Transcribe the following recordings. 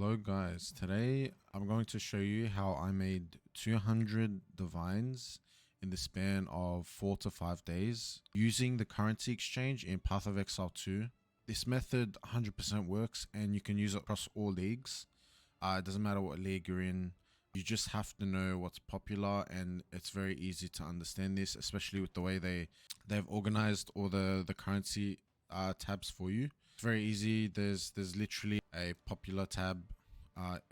Hello guys, today I'm going to show you how I made 200 divines in the span of 4 to 5 days using the currency exchange in Path of Exile 2. This method 100% works and you can use it across all leagues. It doesn't matter what league you're in. You just have to know what's popular, and it's very easy to understand this, especially with the way they've organized all the currency tabs for you. It's very easy. There's literally a popular tab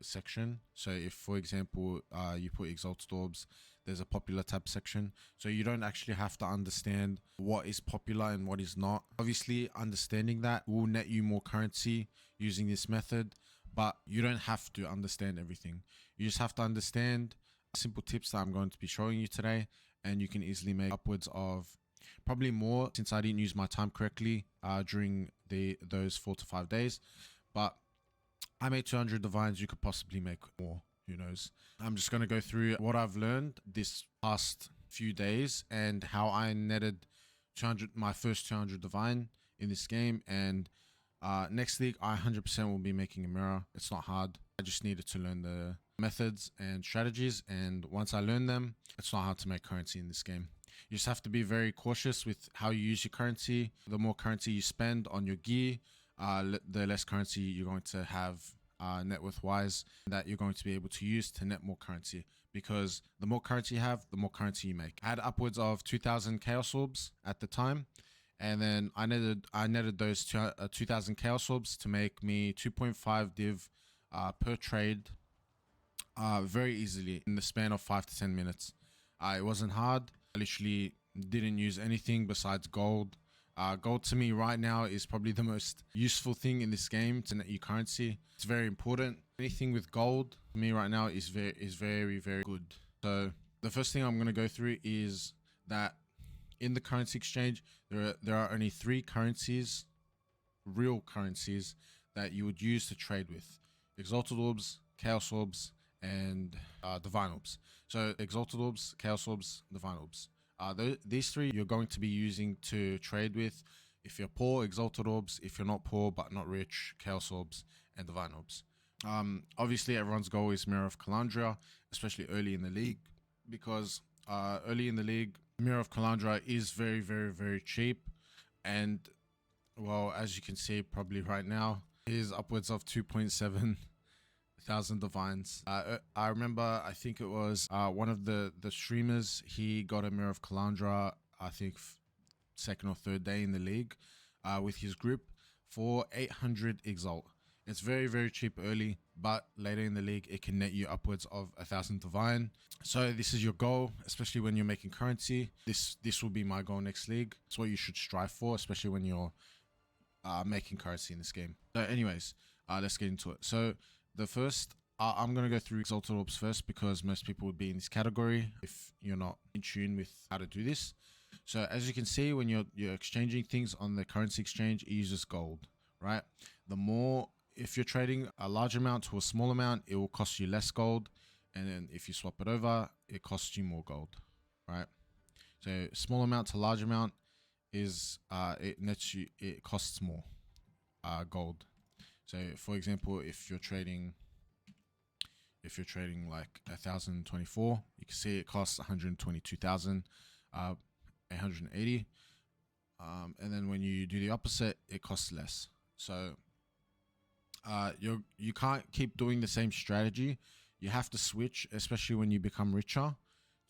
section. So if, for example, you put Exalted Orbs, there's a popular tab section. So you don't actually have to understand what is popular and what is not. Obviously, understanding that will net you more currency using this method, but you don't have to understand everything. You just have to understand simple tips that I'm going to be showing you today, and you can easily make upwards of probably more, since I didn't use my time correctly during those 4 to 5 days. But I made 200 divines. You could possibly make more, who knows. I'm just going to go through what I've learned this past few days and how I netted my first 200 divine in this game. And next league, I 100% will be making a mirror. It's not hard. I just needed to learn the methods and strategies, and once I learn them, it's not hard to make currency in this game. You just have to be very cautious with how you use your currency. The more currency you spend on your gear, the less currency you're going to have net worth wise that you're going to be able to use to net more currency, because the more currency you have, the more currency you make. I had upwards of 2,000 chaos orbs at the time, and then I netted those 2,000 chaos orbs to make me 2.5 div per trade very easily in the span of 5 to 10 minutes. It wasn't hard. I literally didn't use anything besides gold. Gold to me right now is probably the most useful thing in this game to net you currency. It's very important. Anything with gold to me right now is very good. So the first thing I'm going to go through is that in the currency exchange, there are only 3 currencies, real currencies, that you would use to trade with: Exalted Orbs, Chaos Orbs, and Divine Orbs. So Exalted Orbs, Chaos Orbs, Divine Orbs. These 3 you're going to be using to trade with. If you're poor, Exalted Orbs. If you're not poor but not rich, Chaos Orbs and Divine Orbs. Obviously, everyone's goal is Mirror of Calandria, especially early in the league, because early in the league, Mirror of Calandria is very cheap, and well, as you can see probably right now, it is upwards of 2.7 thousand divines. I remember, I think it was one of the streamers, he got a Mirror of Calandria, I think second or third day in the league with his group for 800 Exalt. It's very cheap early, but later in the league it can net you upwards of 1,000 divine. So this is your goal, especially when you're making currency. This will be my goal next league. It's what you should strive for, especially when you're making currency in this game. So anyways, let's get into it. So the first, I'm going to go through Exalted Orbs first, because most people would be in this category if you're not in tune with how to do this. So as you can see, when you're exchanging things on the currency exchange, it uses gold, right? The more, if you're trading a large amount to a small amount, it will cost you less gold. And then if you swap it over, it costs you more gold, right? So small amount to large amount is, it costs more gold. So for example, if you're trading like 1,024, you can see it costs 122,880. And then when you do the opposite, it costs less. So you can't keep doing the same strategy. You have to switch, especially when you become richer,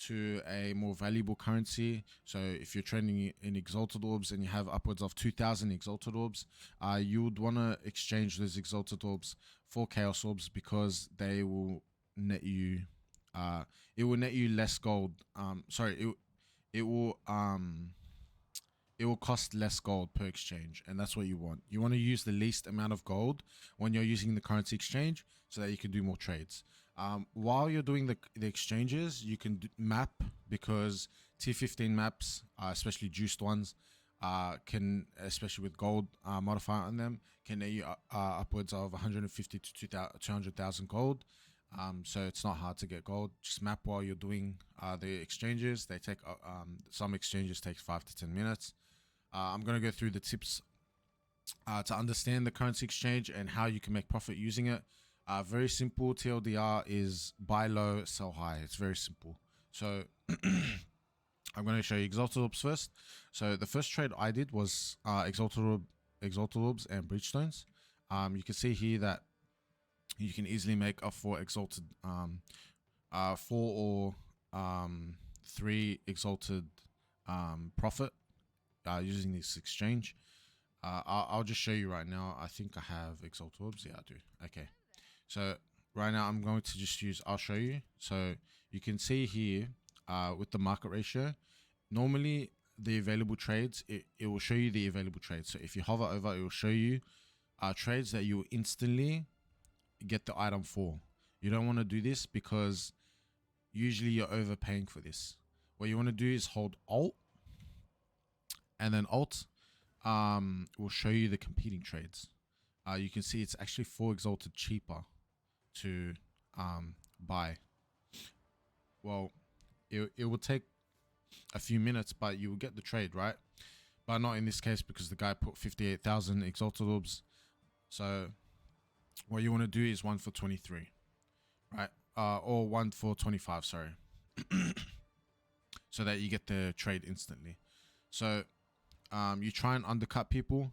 to a more valuable currency. So if you're trading in Exalted Orbs and you have upwards of 2,000 Exalted Orbs, you would want to exchange those Exalted Orbs for Chaos Orbs, because they will net you, it will net you less gold. It will cost less gold per exchange, and that's what you want. You want to use the least amount of gold when you're using the currency exchange, so that you can do more trades. While you're doing the exchanges, you can map, because tier 15 maps, especially juiced ones, can, especially with gold modifier on them, can net you upwards of 150 to 200,000 gold. So it's not hard to get gold. Just map while you're doing the exchanges. They take some exchanges take 5 to 10 minutes. I'm going to go through the tips to understand the currency exchange and how you can make profit using it. Very simple. TLDR is buy low, sell high. It's very simple. So I'm going to show you Exalted Orbs first. So the first trade I did was Exalted Orbs and Breachstones. You can see here that you can easily make a 4 Exalted, 4 or 3 Exalted profit using this exchange. I'll just show you right now. I think I have Exalted Orbs. Yeah, I do. Okay. So right now I'm going to just use, I'll show you. So you can see here with the market ratio, normally the available trades, it will show you the available trades. So if you hover over, it will show you trades that you will instantly get the item for. You don't want to do this because usually you're overpaying for this. What you want to do is hold Alt, and then Alt will show you the competing trades. You can see it's actually 4 Exalted cheaper to buy. Well, it will take a few minutes, but you will get the trade, right? But not in this case because the guy put 58,000 Exalted Orbs. So what you want to do is 1 for 23, right? Or 1 for 25, sorry. So that you get the trade instantly. So you try and undercut people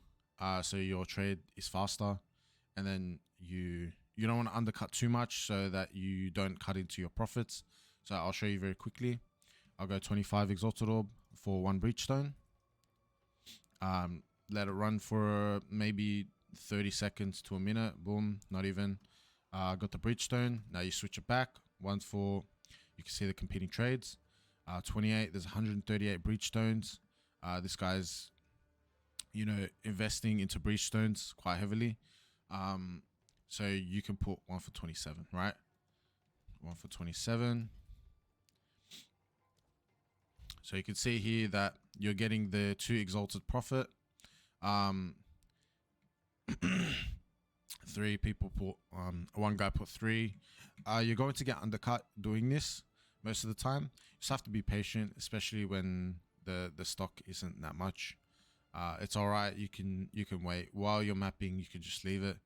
so your trade is faster, and then you don't want to undercut too much so that you don't cut into your profits. So I'll show you very quickly. I'll go 25 Exalted Orb for 1 Breachstone. Let it run for maybe 30 seconds to a minute. Boom, not even. Got the Breachstone. Now you switch it back. 1 for, you can see the competing trades. 28, there's 138 Breachstones. This guy's, investing into Breachstones quite heavily. So you can put 1 for 27, right? 1 for 27. So you can see here that you're getting the 2 Exalted profit. 3 people put, one guy put 3. You're going to get undercut doing this most of the time. You just have to be patient, especially when the stock isn't that much. It's all right. You can wait while you're mapping. You can just leave it.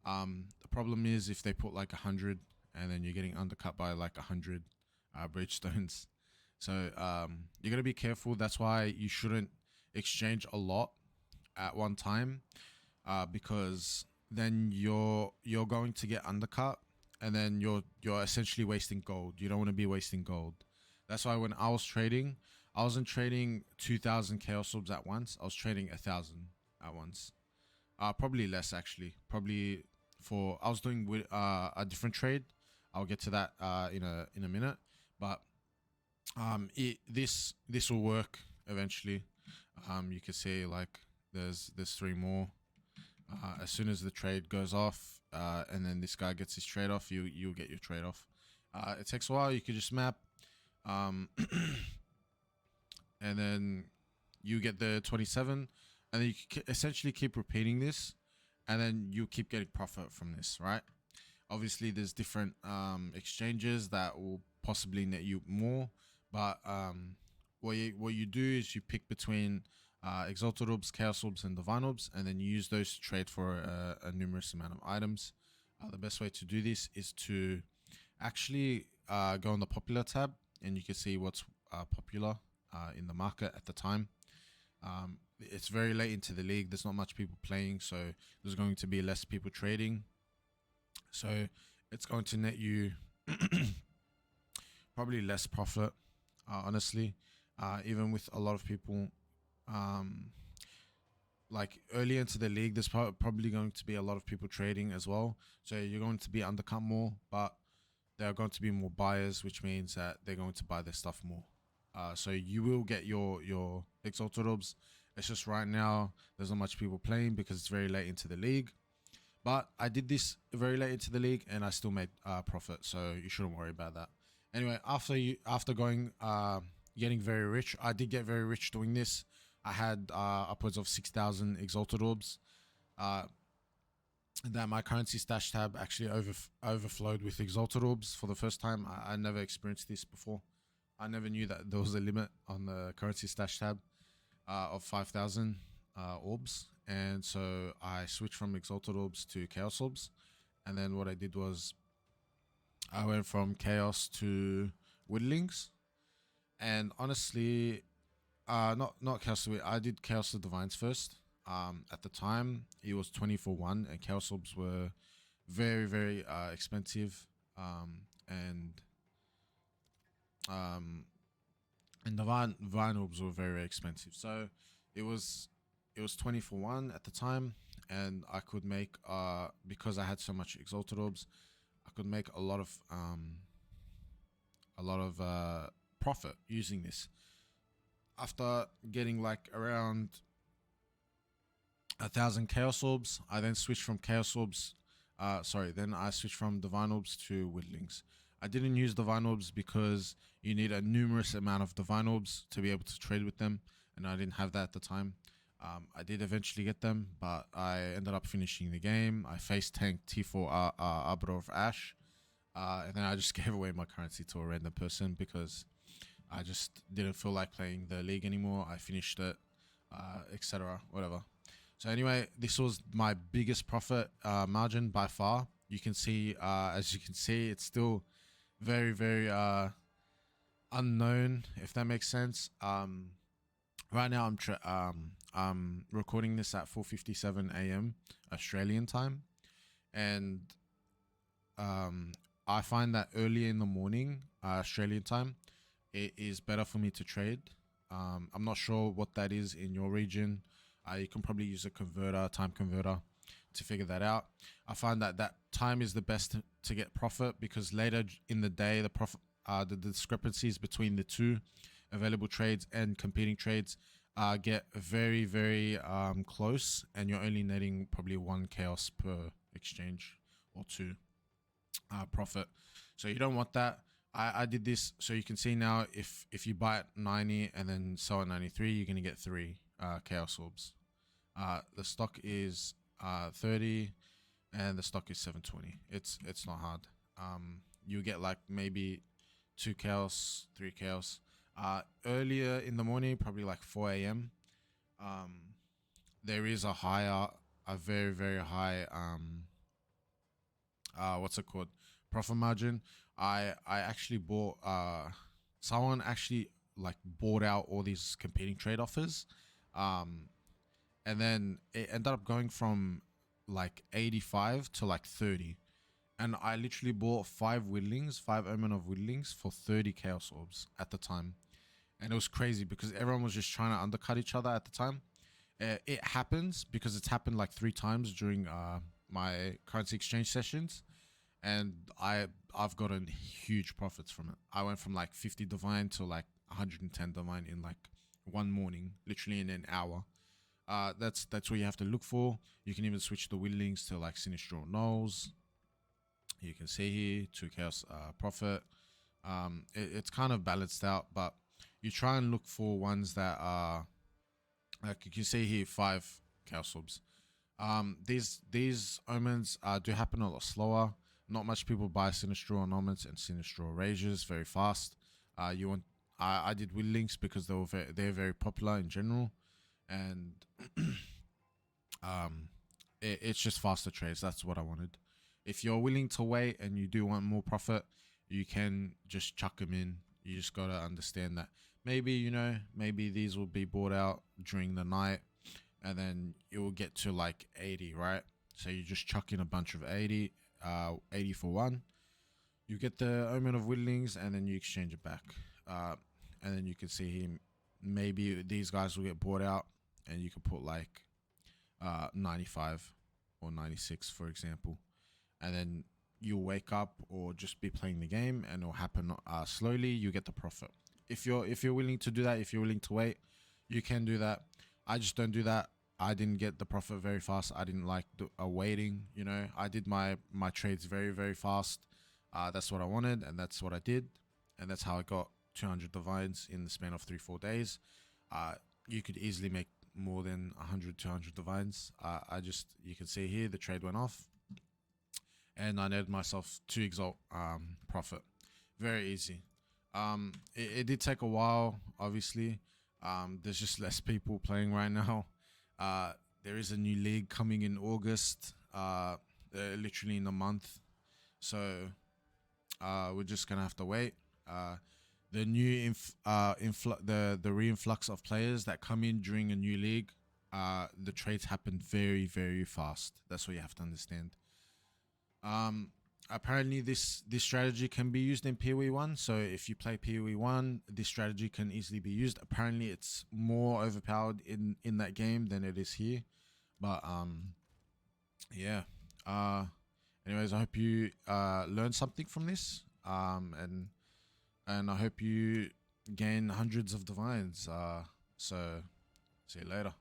The problem is if they put like 100 and then you're getting undercut by like 100 Breachstones. So you're gonna be careful. That's why you shouldn't exchange a lot at one time, because then you're going to get undercut, and then you're essentially wasting gold. You don't want to be wasting gold. That's why when I was trading, I wasn't trading 2,000 chaos orbs at once. I was trading 1,000 at once. Probably less actually. Probably for I was doing with a different trade. I'll get to that in a minute, but this will work eventually. You can see like there's 3 more. As soon as the trade goes off, and then this guy gets his trade off, you'll get your trade off. It takes a while. You could just map, and then you get the 27, and then you can essentially keep repeating this, and then you keep getting profit from this, right? Obviously, there's different exchanges that will possibly net you more, but what you do is you pick between Exalted Orbs, Chaos Orbs, and Divine Orbs, and then you use those to trade for a numerous amount of items. The best way to do this is to actually go on the popular tab, and you can see what's popular in the market at the time. It's very late into the league. There's not much people playing, so there's going to be less people trading. So it's going to net you probably less profit, honestly. Even with a lot of people, like early into the league, there's probably going to be a lot of people trading as well. So you're going to be undercut more, but there are going to be more buyers, which means that they're going to buy their stuff more. So you will get your Exalted Orbs. It's just right now there's not much people playing because it's very late into the league. But I did this very late into the league and I still made profit, so you shouldn't worry about that. Anyway, after going getting very rich, I did get very rich doing this. I had upwards of 6,000 Exalted Orbs. That my currency stash tab actually overflowed with Exalted Orbs for the first time. I never experienced this before. I never knew that there was a limit on the currency stash tab of 5,000 orbs, and so I switched from Exalted Orbs to Chaos Orbs, And then what I did was I went from chaos to whittlings. And honestly, not chaos to I did chaos to divines first. At the time it was 20 for 1, and chaos orbs were very very expensive. And um and divine orbs were very, very expensive. So it was 20 for 1 at the time, and I could make because I had so much exalted orbs, I could make a lot of profit using this. After getting like around 1,000 chaos orbs, I then switched from chaos orbs. Then I switched from divine orbs to whittlings. I didn't use divine orbs because you need a numerous amount of divine orbs to be able to trade with them, and I didn't have that at the time. I did eventually get them, but I ended up finishing the game. I face tanked T4 Arbiter of Ash, and then I just gave away my currency to a random person because I just didn't feel like playing the league anymore. I finished it, etc. Whatever. So anyway, this was my biggest profit margin by far. You can see, as you can see, it's still very, very unknown, if that makes sense. Right now, I'm recording this at 4:57 a.m. Australian time, and I find that early in the morning, Australian time, it is better for me to trade. I'm not sure what that is in your region. You can probably use a time converter to figure that out. I find that that time is the best to get profit, because later in the day, the discrepancies between the two available trades and competing trades get very, very close, and you're only netting probably 1 chaos per exchange or 2 profit. So you don't want that. I did this so you can see now, if you buy at 90 and then sell at 93, you're gonna get 3 chaos orbs. The stock is 30 and the stock is 720. It's not hard. You get like maybe 2 chaos, 3 chaos. Earlier in the morning, probably like 4 a.m. There is a very, very high what's it called, profit margin. I actually bought someone actually like bought out all these competing trade offers, and then it ended up going from like 85 to like 30, and I literally bought 5 whittlings, 5 omen of whittlings for 30 chaos orbs at the time. And it was crazy because everyone was just trying to undercut each other at the time. It happens because it's happened like 3 times during my currency exchange sessions, and I've gotten huge profits from it. I went from like 50 divine to like 110 divine in like one morning, literally in an hour. That's what you have to look for. You can even switch the whittlings to like sinistral nulls. You can see here 2 chaos profit. It's kind of balanced out, but you try and look for ones that are like you can see here 5 chaos orbs. These omens do happen a lot slower. Not much people buy sinistral omens and sinistral rages very fast. You want I did whittlings because they're very popular in general, and it's just faster trades. That's what I wanted. If you're willing to wait and you do want more profit, you can just chuck them in. You just gotta understand that maybe these will be bought out during the night, and then it will get to like 80, right? So you just chuck in a bunch of 80 for 1. You get the omen of whittlings, and then you exchange it back, and then you can see him. Maybe these guys will get bought out, and you can put like 95 or 96, for example, and then you'll wake up or just be playing the game, and it'll happen slowly. You get the profit. If you're willing to do that, if you're willing to wait, you can do that. I just don't do that. I didn't get the profit very fast. I didn't like waiting. I did my trades very, very fast. That's what I wanted, and that's what I did, and that's how I got 200 divines in the span of 3-4 days. You could easily make more than 100, 200 divines. You can see here the trade went off, and I netted myself 2 exalt profit. Very easy. It did take a while, obviously. There's just less people playing right now. There is a new league coming in August. literally in a month. So we're just gonna have to wait. The new the reinflux of players that come in during a new league, the trades happen very fast. That's what you have to understand. Apparently this strategy can be used in POE1. So if you play POE1, this strategy can easily be used. Apparently it's more overpowered in that game than it is here. But yeah. Anyways, I hope you learned something from this. And I hope you gain hundreds of divines. So see you later.